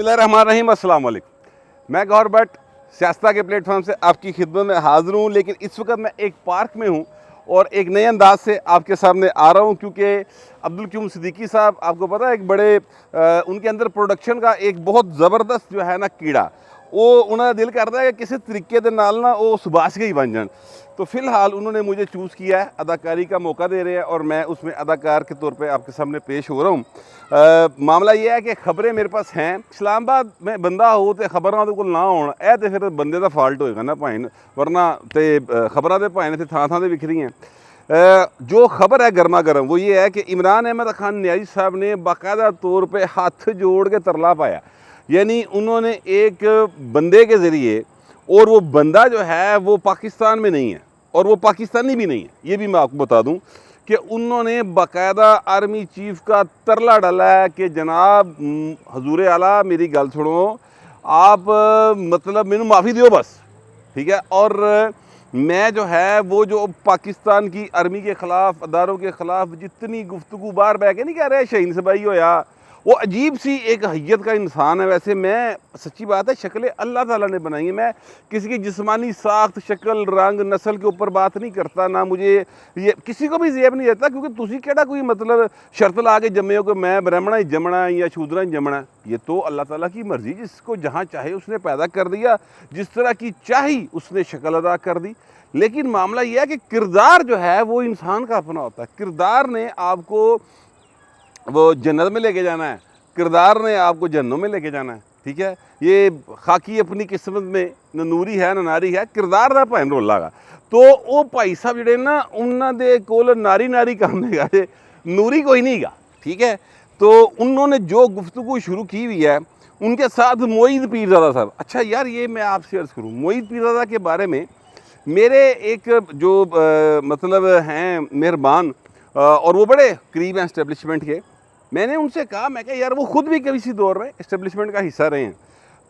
बिस्मिल्लाहिर्रहमानिर्रहीम, अस्सलाम वालेकुम। मैं गौहर भट्ट सियासत के प्लेटफॉर्म से आपकी खिदमत में हाज़िर हूँ। लेकिन इस वक्त मैं एक पार्क में हूँ और एक नए अंदाज से आपके सामने आ रहा हूँ, क्योंकि अब्दुल क्यूम सिद्दीकी साहब, आपको पता है, एक बड़े उनके अंदर प्रोडक्शन का एक बहुत ज़बरदस्त जो है ना कीड़ा, वो उन्होंने दिल करता है कि किसी तरीके के नाल ना वो सुभाष के ही बन जान। तो फ़िलहाल उन्होंने मुझे चूज़ किया है, अदाकारी का मौका दे रहे हैं और मैं उसमें अदाकार के तौर पे आपके सामने पेश हो रहा हूँ। मामला ये है कि खबरें मेरे पास हैं। इस्लामाबाद में बंदा हो तो खबरां दे कोल ना होण, ਇਹ तो फिर बंदे का फॉल्ट होएगा ना भाई, वरना तो खबरां तो भाई ने थां थां ते विखरी हैं। जो खबर है गर्मा गर्म वो ये है कि इमरान अहमद खान न्याजी साहब ने बाकायदा तौर पर हाथ जोड़ के तरला पाया, यानी उन्होंने एक बंदे के ज़रिए, और वो बंदा जो है वो पाकिस्तान में नहीं है और वो पाकिस्तानी भी नहीं है, ये भी मैं आपको बता दूं कि उन्होंने बाकायदा आर्मी चीफ का तरला डाला है कि जनाब हजूर आला मेरी गल सुनो, आप मतलब मैनू माफ़ी दियो बस, ठीक है। और मैं जो है वो जो पाकिस्तान की आर्मी के ख़िलाफ़, अदारों के ख़िलाफ़ जितनी गुफ्तगू बाहर बह के नहीं कह रहे शहीन सबाई होया, वो अजीब सी एक हैयत का इंसान है। वैसे मैं, सच्ची बात है, शक्लें अल्लाह ताला ने बनाई है। मैं किसी की जिस्मानी साख्त, शक्ल, रंग, नस्ल के ऊपर बात नहीं करता, ना मुझे ये किसी को भी ज़ेब नहीं देता, क्योंकि तुसी केड़ा कोई मतलब शर्त ला के जमे हो कि मैं ब्राह्मणा ही जमना या शूद्रा ही जमना। ये तो अल्लाह ताला की मर्ज़ी, जिसको जहाँ चाहे उसने पैदा कर दिया, जिस तरह की चाही उसने शक्ल अदा कर दी। लेकिन मामला ये है कि किरदार जो है वो इंसान का अपना होता है। किरदार ने आपको वो जन्नत में लेके जाना है, किरदार ने आपको जन्नों में लेके जाना है, ठीक है। ये खाकी अपनी किस्मत में न नूरी है न नारी है, किरदार दा भाई रोल लागा। तो वो भाई साहब जिहड़े ना उन्होंने दे कोल नारी नारी काम हैगा, नूरी कोई नहीं गा, ठीक है। तो उन्होंने जो गुफ्तगू शुरू की हुई है उनके साथ मोईद पीरज़ादा साहब, अच्छा यार ये मैं आपसे अर्ज़ करूँ, मोईद पीरज़ादा के बारे में मेरे एक जो मतलब हैं मेहरबान और वो बड़े करीब हैं इस्टेब्लिशमेंट के, मैंने उनसे कहा, मैं कहा यार वो ख़ुद भी किसी दौर में इस्टेब्लिशमेंट का हिस्सा रहे हैं।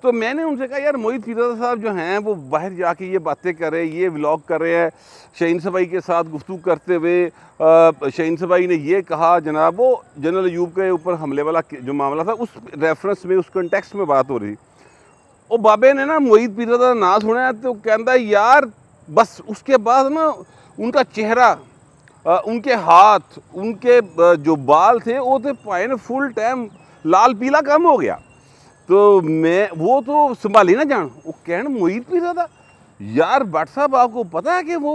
तो मैंने उनसे कहा यार मोईद पीरज़ादा साहब जो हैं वो बाहर जाके ये बातें कर रहे हैं, ये व्लॉग कर रहे हैं, शहीन सबाई के साथ गुफ्तगू करते हुए शहीन सबाई ने ये कहा, जनाब वो जनरल अयूब के ऊपर हमले वाला जो मामला था उस रेफरेंस में, उस कंटेक्स्ट में बात हो रही। वो बाबे ने ना मोईद पीरज़ादा ना सुना तो कहता यार बस। उसके बाद ना उनका चेहरा, उनके हाथ, उनके जो बाल थे वो तो पाए ना फुल टाइम लाल पीला कम हो गया। तो मैं वो तो संभाली ना जान, वो कहन मोईद पीरज़ादा यार भट्ट साहब आपको पता है कि वो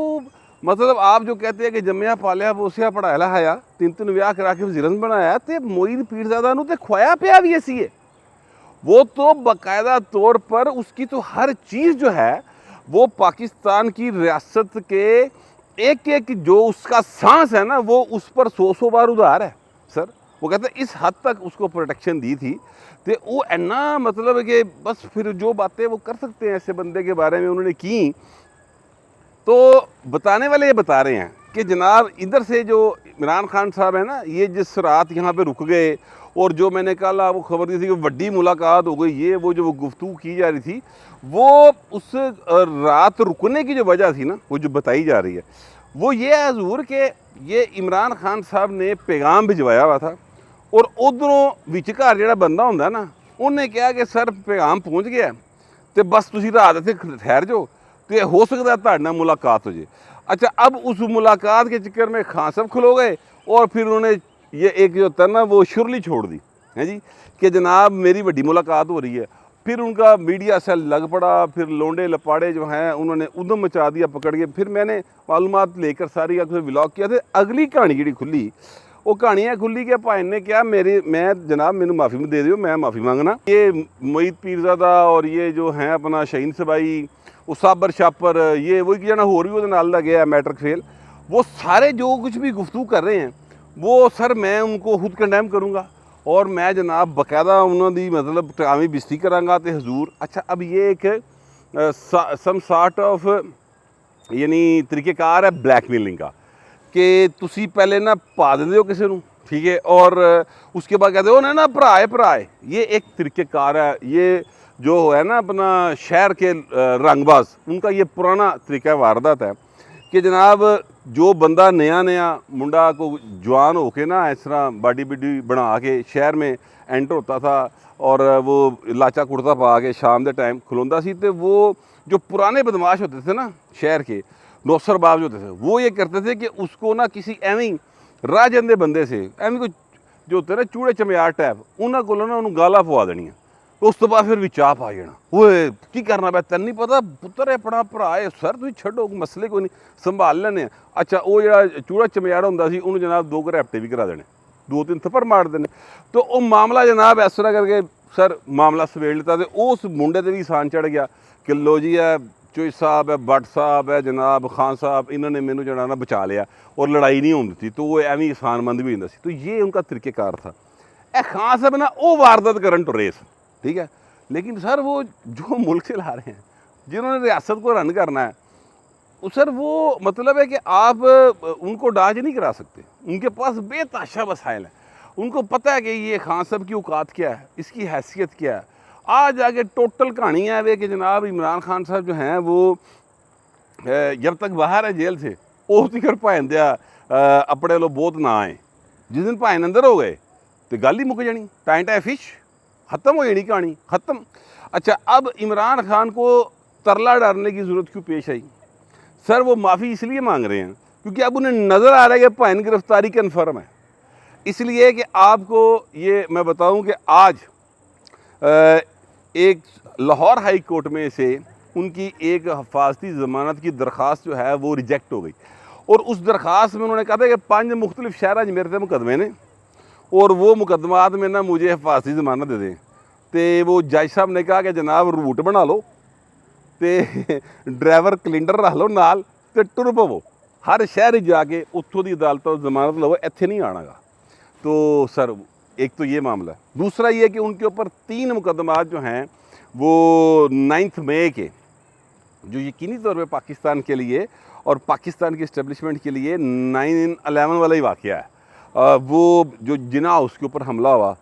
मतलब आप जो कहते हैं कि जम्मिया पालिया पोसिया पढ़ाया लहाया, 3 विआह करा के वज़ीरन बनाया, तो मोईद पीरज़ादा नूं ते खुआया पिया भी ऐसी है। वो तो बाकायदा तौर पर उसकी तो हर चीज़ जो है वो पाकिस्तान की रियासत के एक एक जो उसका सांस है ना वो उस पर 100 बार उधार है सर। वो कहते हैं इस हद तक उसको प्रोटेक्शन दी थी, तो वो इन्ना मतलब कि बस फिर जो बातें वो कर सकते हैं ऐसे बंदे के बारे में उन्होंने की। तो बताने वाले ये बता रहे हैं कि जनाब इधर से जो इमरान खान साहब है ना, ये जिस रात यहाँ पे रुक गए, और जो मैंने कल वो खबर दी थी कि बड़ी मुलाकात हो गई, ये वो जो वो गुफ्तगू की जा रही थी, वो उस रात रुकने की जो वजह थी ना, वो जो बताई जा रही है वो ये है हजूर कि ये इमरान खान साहब ने पैगाम भिजवाया हुआ था, और उधरों विचकार जो बंदा होंदा ना, उन्हें कहा कि सर पैगाम पहुँच गया तो बस तुसी रात इत्थे ठहर जाओ, तो हो सकता है तुहाडे नाल मुलाकात हो जाए। अच्छा, अब उस मुलाकात के चक्कर में खान साहब खलो गए और फिर उन्होंने ये एक जो था ना वो शुरली छोड़ दी है जी कि जनाब मेरी बड़ी मुलाकात हो रही है। फिर उनका मीडिया सेल लग पड़ा, फिर लोंडे लपाड़े जो हैं उन्होंने उधम मचा दिया पकड़ के। फिर मैंने मालूमात लेकर सारी व्लॉग किया थे। अगली कहानी जी खुली, वो कहानी है खुली कि भाई ने क्या मैं जनाब मैनू माफ़ी दे दियो, मैं माफ़ी मांगना। ये मोईद पीरज़ादा और ये जो हैं अपना शहीन सबाई, उसाबर शापर, ये वही जना होर भी वो नाल दा गया मैटर फेल, वो सारे जो कुछ भी गुफ्तगू कर रहे हैं वो सर मैं उनको खुद कंडेम करूँगा और मैं जनाब बाकायदा उन्होंने मतलब टावी बिस्ती करांगा तो हजूर। अच्छा, अब ये एक सम सॉर्ट ऑफ यानी तरीक़ेकार है ब्लैकमेलिंग का कि तुसी पहले ना पा देंदे हो किसी को, ठीक है, और उसके बाद कहते हो ना भराए, ये एक तरीक़ेकार है। ये जो है ना अपना शहर के रंगबाज, उनका ये पुराना तरीका वारदात है। کہ جناب جو بندہ نیا نیا منڈا کو جوان ہو کے نا اس طرح باڈی بیڈی بنا کے شہر میں اینٹر ہوتا تھا اور وہ لاچا کرتا پا کے شام دے ٹائم کھلوندا سی، تے وہ جو پرانے بدماش ہوتے تھے نا شہر کے نوسر باز ہوتے تھے، وہ یہ کرتے تھے کہ اس کو نا کسی ایویں راہ جندے بندے سے ایویں کوئی جو ہوتے نا چوڑے چمیار ٹائپ انہاں کو نا انہوں گالا پوا دینیاں، اس تو بعد پھر بھی چاہ پا جانا، وہ کی کرنا پیا تین نہیں پتا پتر ہے اپنا بھرا ہے سر تھی چھڈو مسئلے کوئی نہیں سنبھال لینے۔ اچھا وہ جڑا چوڑا چمیار ہوندا سی انہوں جناب 2 گھریپٹے بھی کرا دینے، 2-3 تھپڑ مار دینے، تو وہ معاملہ جناب اس طرح کر کے سر معاملہ سویڑ لیتا، تے اس منڈے تے بھی سان چڑھ گیا کہ لو جی ہے چوئی صاحب ہے بٹ صاحب ہے جناب خان صاحب انہوں نے مینوں جڑا نا بچا لیا اور لڑائی نہیں ہوندی تھی، تو وہ ایویں احسان مند بھی ہوندا سی، تو یہ ان کا طریقہ کار تھا۔ اے خان صاحب نا وہ واردات کرن ٹرے سن، ٹھیک ہے، لیکن سر وہ جو ملک چلا رہے ہیں جنہوں نے ریاست کو رن کرنا ہے سر وہ مطلب ہے کہ آپ ان کو ڈاج نہیں کرا سکتے، ان کے پاس بے تحاشا وسائل ہیں، ان کو پتہ ہے کہ یہ خان صاحب کی اوقات کیا ہے، اس کی حیثیت کیا ہے۔ آج آگے ٹوٹل کہانی ہے وہ کہ جناب عمران خان صاحب جو ہیں وہ جب تک باہر ہے جیل سے اس تکر بھائن دیا اپنے لو بہت نہ آئے، جس دن بھائن اندر ہو گئے تو گل ہی مک جانی، ٹائم ٹائم فش ختم ہو جانی کہانی ختم۔ اچھا اب عمران خان کو ترلا ڈالنے کی ضرورت کیوں پیش آئی؟ سر وہ معافی اس لیے مانگ رہے ہیں کیونکہ اب انہیں نظر آ رہا ہے کہ بھائن گرفتاری کنفرم ہے، اس لیے کہ آپ کو یہ میں بتاؤں کہ آج ایک لاہور ہائی کورٹ میں سے ان کی ایک حفاظتی ضمانت کی درخواست جو ہے وہ ریجیکٹ ہو گئی، اور اس درخواست میں انہوں نے کہا تھا کہ 5 مختلف شہرہ میرے تے مقدمے نے اور وہ مقدمات میں نا مجھے حفاظتی ضمانت دے دیں، تے وہ جج صاحب نے کہا کہ جناب روٹ بنا لو تے ڈرائیور کلنڈر رکھ لو نال تے ٹر پو ہر شہر جا کے اتوں دی عدالتوں ضمانت لو، ایتھے نہیں آنا گا۔ تو سر ایک تو یہ معاملہ ہے، دوسرا یہ کہ ان کے اوپر 3 مقدمات جو ہیں وہ 9 مئی کے جو یقینی طور پہ پاکستان کے لیے اور پاکستان کی اسٹیبلشمنٹ کے لیے 9/11 والا ہی واقعہ ہے، وہ جو جنا اس کے اوپر حملہ ہوا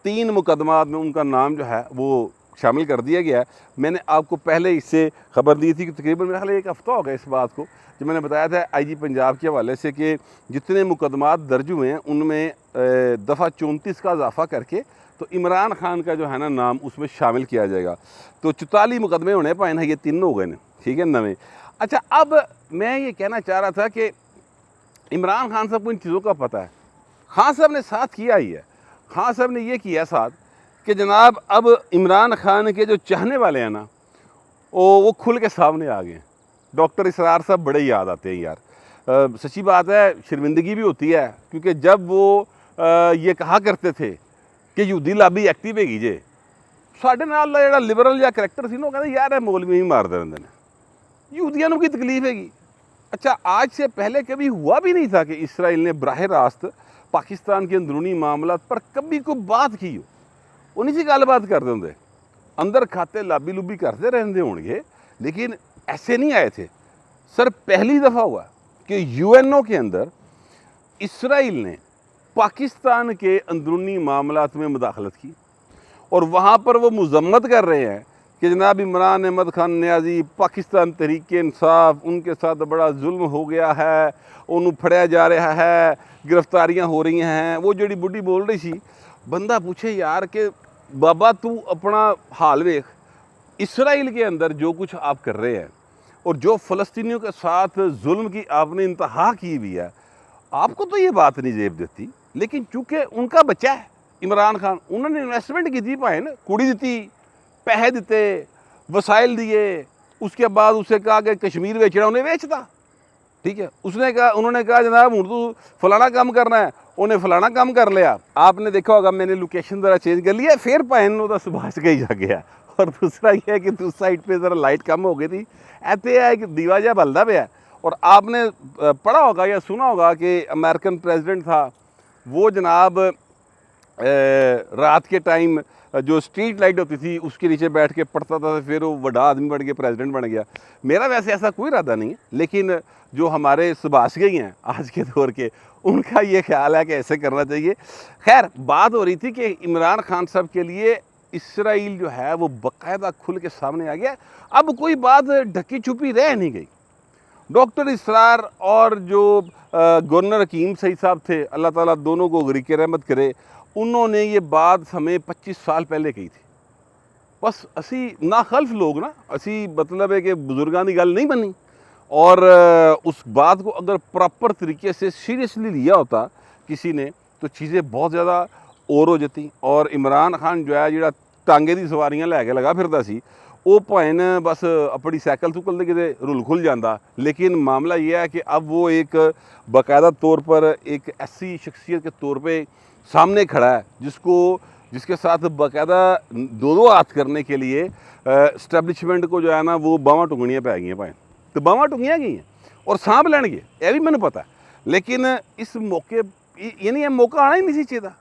3 مقدمات میں ان کا نام جو ہے وہ شامل کر دیا گیا ہے۔ میں نے آپ کو پہلے اس سے خبر دی تھی کہ تقریباً میرا خیال 1 ہفتہ ہو گیا اس بات کو جو میں نے بتایا تھا آئی جی پنجاب کے حوالے سے کہ جتنے مقدمات درج ہوئے ہیں ان میں دفعہ 34 کا اضافہ کر کے تو عمران خان کا جو ہے نا نام اس میں شامل کیا جائے گا، تو 44 مقدمے ہونے پائے نا، یہ 3 ہو گئے نا، ٹھیک ہے 9۔ اچھا اب میں یہ کہنا چاہ رہا تھا کہ عمران خان صاحب کو ان چیزوں کا پتہ ہے، خان صاحب نے ساتھ کیا ہی ہے، خان صاحب نے یہ کیا ساتھ کہ جناب اب عمران خان کے جو چاہنے والے ہیں نا وہ کھل کے سامنے آ گئے ہیں۔ ڈاکٹر اسرار صاحب بڑے یاد آتے ہیں یار، سچی بات ہے شرمندگی بھی ہوتی ہے کیونکہ جب وہ یہ کہا کرتے تھے کہ یہودی لابی ایکٹیو ہے گی جے ساڈے نال دا جڑا لبرل یا کریکٹر سی نا وہ کہتے یار مولوی ہی مار دے رہندے نے، یہودیاں نوں کی تکلیف ہے گی۔ اچھا آج سے پہلے کبھی ہوا بھی نہیں تھا کہ اسرائیل نے براہ راست پاکستان کے اندرونی معاملات پر کبھی کوئی بات کی ہو، وہ نہیں سی گل بات کرتے ہوں، اندر کھاتے لابی لوبی کرتے رہندے ہون گے لیکن ایسے نہیں آئے تھے۔ سر پہلی دفعہ ہوا کہ یو این او کے اندر اسرائیل نے پاکستان کے اندرونی معاملات میں مداخلت کی اور وہاں پر وہ مذمت کر رہے ہیں کہ جناب عمران احمد خان نیازی پاکستان تحریک انصاف ان کے ساتھ بڑا ظلم ہو گیا ہے، انہوں پھڑیا جا رہا ہے، گرفتاریاں ہو رہی ہیں۔ وہ جڑی بڈھی بول رہی سی، بندہ پوچھے یار کہ بابا تو اپنا حال ویکھ، اسرائیل کے اندر جو کچھ آپ کر رہے ہیں اور جو فلسطینیوں کے ساتھ ظلم کی آپ نے انتہا کی بھی ہے، آپ کو تو یہ بات نہیں زیب دیتی، لیکن چونکہ ان کا بچہ ہے عمران خان، انہوں نے انویسٹمنٹ کی تھی بھائی نا، کڑی دیتی، پیسے دیتے، وسائل دیے، اس کے بعد اسے کہا کہ کشمیر بیچنا انہیں بیچتا، ٹھیک ہے، اس نے کہا انہوں نے کہا جناب ہوں تو فلانا کام کرنا ہے، انہیں فلانا کام کر لیا۔ آپ نے دیکھا ہوگا میں نے لوکیشن ذرا چینج کر لیا، پھر پہن وہ سبھاش گئی جا گیا، اور دوسرا یہ ہے کہ دوسری سائڈ پہ ذرا لائٹ کم ہو گئی تھی، ایسے ہے کہ دیوا جا بلدا پہ ہے۔ اور آپ نے پڑھا ہوگا یا سنا ہوگا کہ امریکن پریزیڈنٹ تھا وہ جناب رات کے ٹائم جو اسٹریٹ لائٹ ہوتی تھی اس کے نیچے بیٹھ کے پڑھتا تھا، پھر وہ بڑا آدمی بن کے پریزیڈنٹ بن گیا۔ میرا ویسے ایسا کوئی ارادہ نہیں ہے، لیکن جو ہمارے سبھاش گئی ہیں آج کے دور کے ان کا یہ خیال ہے کہ ایسے کرنا چاہیے۔ خیر بات ہو رہی تھی کہ عمران خان صاحب کے لیے اسرائیل جو ہے وہ باقاعدہ کھل کے سامنے آ گیا، اب کوئی بات ڈھکی چھپی رہ نہیں گئی۔ डॉक्टर इसरार और जो गवर्नर हकीम सईद साहब थे, अल्लाह ताला दोनों को गरीक रहमत करे, उन्होंने ये बात हमें 25 साल पहले कही थी। बस असी नाखल्फ लोग ना, असी मतलब है कि बुजुर्गां दी गल नहीं बनी, और उस बात को अगर प्रॉपर तरीके से सीरियसली लिया होता किसी ने, तो चीज़ें बहुत ज़्यादा और हो जाती। और इमरान खान जो है जिहड़ा टांगे दी सवारियां लैके लगा फिरदा सी, वो भावें बस अपनी साइकिल सुकल दे किते रुल खुल जाता, लेकिन मामला ये है कि अब वो एक बाकायदा तौर पर एक ऐसी शख्सियत के तौर पे सामने खड़ा है जिसके साथ बाकायदा दो दो हाथ करने के लिए इस्टेबलिशमेंट को जो है ना वो बावां टुंगणियां पै गई भाई, तो बावां टुंगियां गई और सांभ लैणगे, यह भी मैंने पता है। लेकिन इस मौके यानी यह मौका आना ही नहीं चाहिए।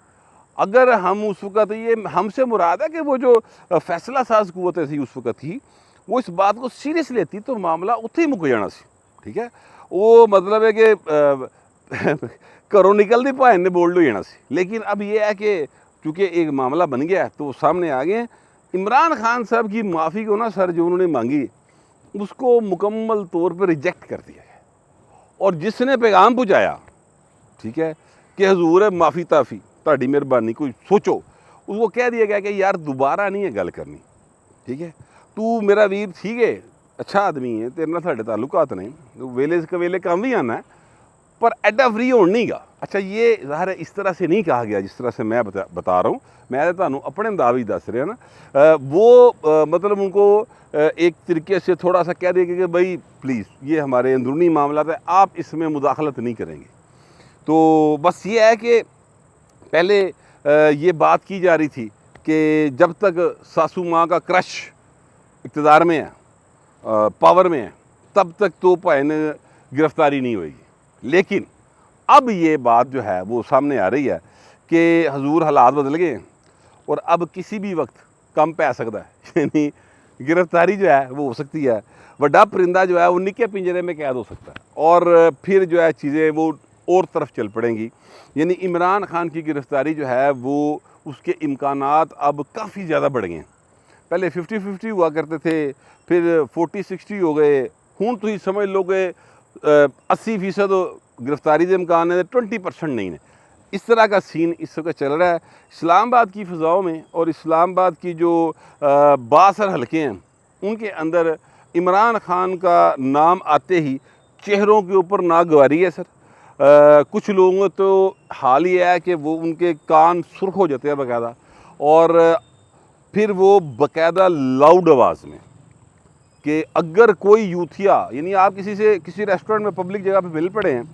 अगर हम उस वक़्त, ये हमसे मुराद है कि वो जो फैसला साज कुव्वत थी उस वक़्त थी, वो इस बात को सीरियस लेती तो मामला उत्थे ही मुक जाना सी। ठीक है, वो मतलब है कि घरों निकलती भाई ने बोल्ड हो जाना सी। लेकिन अब ये है कि चूँकि एक मामला बन गया है तो वो सामने आ गए हैं। इमरान खान साहब की माफ़ी को ना सर जो उन्होंने मांगी, उसको मुकम्मल तौर पर रिजेक्ट कर दिया है। और जिसने पैगाम पहुँचाया, ठीक है, कि हजूर माफ़ी ताफ़ी ताड़ी मेहरबानी कोई सोचो, उसको कह दिया गया कि यार दोबारा नहीं है गल करनी। ठीक है, तू मेरा वीर ठीक है, अच्छा आदमी है, तेरे नाल साडे ताल्लुकात नहीं, तो वेले कवेले काम भी आना है, पर एडा फ्री होना नहीं गा। अच्छा, ये ज़ाहिर है इस तरह से नहीं कहा गया जिस तरह से मैं बता रहा हूँ, मैं तो अपने अंदाज दस रहा ना। वो मतलब उनको एक तरीके से थोड़ा सा कह दिया कि भाई प्लीज़ ये हमारे अंदरूनी मामला है, आप इसमें मुदाखलत नहीं करेंगे। तो बस ये है कि पहले ये बात की जा रही थी कि जब तक सासू माँ का क्रश इक़्तिदार में है, पावर में है, तब तक तो भाईन गिरफ़्तारी नहीं होएगी। लेकिन अब ये बात जो है वो सामने आ रही है कि हजूर हालात बदल गए हैं और अब किसी भी वक्त कम पै सकता है, यानी गिरफ़्तारी जो है वो हो सकती है। वड्डा परिंदा जो है वो निक्के पिंजरे में कैद हो सकता है, और फिर जो है चीज़ें वो और तरफ चल पड़ेंगी। यानी इमरान खान की गिरफ़्तारी जो है वो उसके इम्कानात अब काफ़ी ज़्यादा बढ़ गए हैं। पहले 50-50 हुआ करते थे, फिर 40-60 हो गए, हूँ तुम समझ लो कि 80% गिरफ़्तारी के इम्कान है, 20% नहीं है। इस तरह का सीन इस वक्त चल रहा है इस्लामाबाद की फ़िज़ाओं में। और इस्लामाबाद की जो बासर हलके हैं उनके अंदर इमरान खान का नाम आते ही चेहरों के ऊपर नागवारी है सर। कुछ लोगों तो हाल ही है कि वो उनके कान सुर्ख हो जाते हैं बाकायदा, और फिर वो बाकायदा लाउड आवाज़ में कि अगर कोई यूथिया, यानी आप किसी रेस्टोरेंट में पब्लिक जगह पे मिल पड़े हैं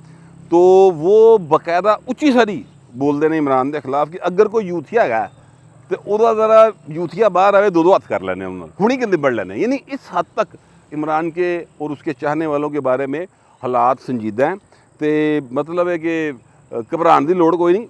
तो वो बाकायदा उच्ची सारी बोल देने इमरान के खिलाफ कि अगर कोई यूथिया है तो वह ज़रा यूथिया बाहर आए, दो हाथ कर लेने उन्होंने, हुणी के निबड़ लेने। यानी इस हद तक इमरान के और उसके चाहने वालों के बारे में हालात संजीदा हैं। तो मतलब है कि घबराने की लोड़ कोई नहीं।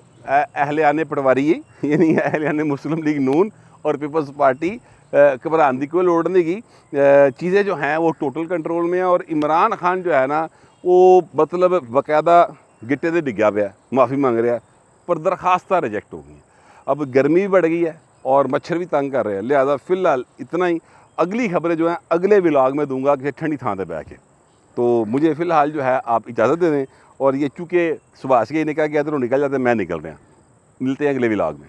अहलियाने पटवारी यानी अहलियाने मुस्लिम लीग नून और पीपल्स पार्टी घबराने की कोई लोड़ नहीं की। चीज़ें जो हैं वो टोटल कंट्रोल में है। और इमरान खान जो है ना वो मतलब बाकायदा गिट्टे से डिग्या पे, माफ़ी मांग रहा है, पर दरखास्तां रिजेक्ट हो गई। अब गर्मी भी बढ़ गई है और मच्छर भी तंग कर रहे हैं, लिहाजा फ़िलहाल इतना ही। अगली खबरें जो हैं अगले व्लॉग में दूंगा कि ठंडी थां पर बैठ के। तो मुझे फ़िलहाल जो है आप इजाज़त दे दें। और ये चूँकि सुभाष के निकल गया तो निकल जाते, मैं निकल रहे हैं। मिलते हैं अगले व्लॉग में।